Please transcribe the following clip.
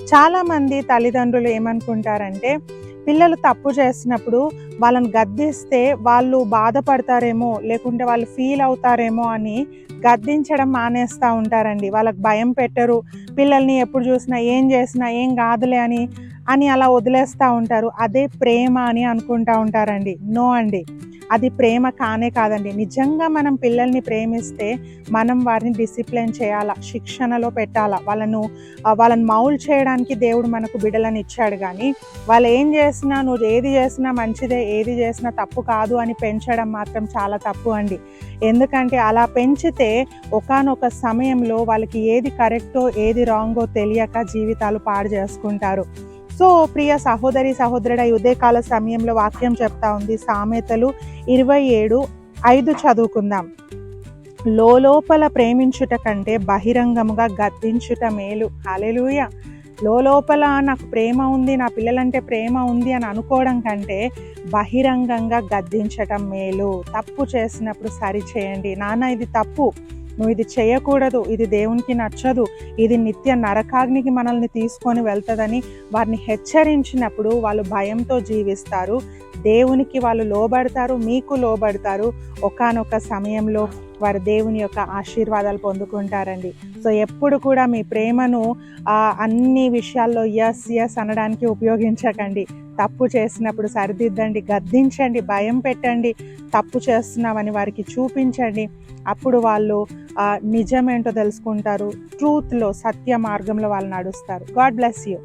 చాలామంది తల్లిదండ్రులు ఏమనుకుంటారంటే, పిల్లలు తప్పు చేసినప్పుడు వాళ్ళని గద్దిస్తే వాళ్ళు బాధపడతారేమో, లేకుంటే వాళ్ళు ఫీల్ అవుతారేమో అని గద్దించడం మానేస్తూ ఉంటారండి. వాళ్ళకి భయం పెట్టరు. పిల్లల్ని ఎప్పుడు చూసినా ఏం చేసినా ఏం కాదులే అని అలా వదిలేస్తూ ఉంటారు. అదే ప్రేమ అని అనుకుంటూ ఉంటారండి. నో అండి. అది ప్రేమ కానే కాదండి. నిజంగా మనం పిల్లల్ని ప్రేమిస్తే మనం వారిని డిసిప్లిన్ చేయాలా, శిక్షణలో పెట్టాలా. వాళ్ళని మౌల్డ్ చేయడానికి దేవుడు మనకు బిడ్డలను ఇచ్చాడు గానీ, వాళ్ళు ఏం చేసినా, నువ్వు ఏది చేసినా మంచిదే, ఏది చేసినా తప్పు కాదు అని పెంచడం మాత్రం చాలా తప్పు అండి. ఎందుకంటే అలా పెంచితే ఒకానొక సమయంలో వాళ్ళకి ఏది కరెక్టో, ఏది రాంగో తెలియక జీవితాలు పాడు చేసుకుంటారు. సో ప్రియ సహోదరి సహోదరుడా, ఈ ఉదయకాల సమయంలో వాక్యం చెప్తా ఉంది. సామెతలు 27:5 చదువుకుందాం. లోపల ప్రేమించుట కంటే బహిరంగముగా గద్దించుట మేలు. హల్లెలూయా. లోపల నాకు ప్రేమ ఉంది, నా పిల్లలంటే ప్రేమ ఉంది అని అనుకోవడం కంటే బహిరంగంగా గద్దించటం మేలు. తప్పు చేసినప్పుడు సరిచేయండి. నాన్న ఇది తప్పు, నువ్వు ఇది చేయకూడదు, ఇది దేవునికి నచ్చదు, ఇది నిత్య నరకాగ్నికి మనల్ని తీసుకొని వెళ్తుందని వారిని హెచ్చరించినప్పుడు వాళ్ళు భయంతో జీవిస్తారు. దేవునికి వాళ్ళు లోబడతారు, మీకు లోబడతారు. ఒకానొక సమయంలో వారు దేవుని యొక్క ఆశీర్వాదాలు పొందుకుంటారండి. సో ఎప్పుడు కూడా మీ ప్రేమను అన్ని విషయాల్లో ఎస్ అనడానికి ఉపయోగించకండి. తప్పు చేసినప్పుడు సరిదిద్దండి, గద్దించండి, భయం పెట్టండి. తప్పు చేస్తున్నామని వారికి చూపించండి. అప్పుడు వాళ్ళు నిజమేంటో తెలుసుకుంటారు. ట్రూత్లో, సత్య మార్గంలో వాళ్ళు నడుస్తారు. God bless you.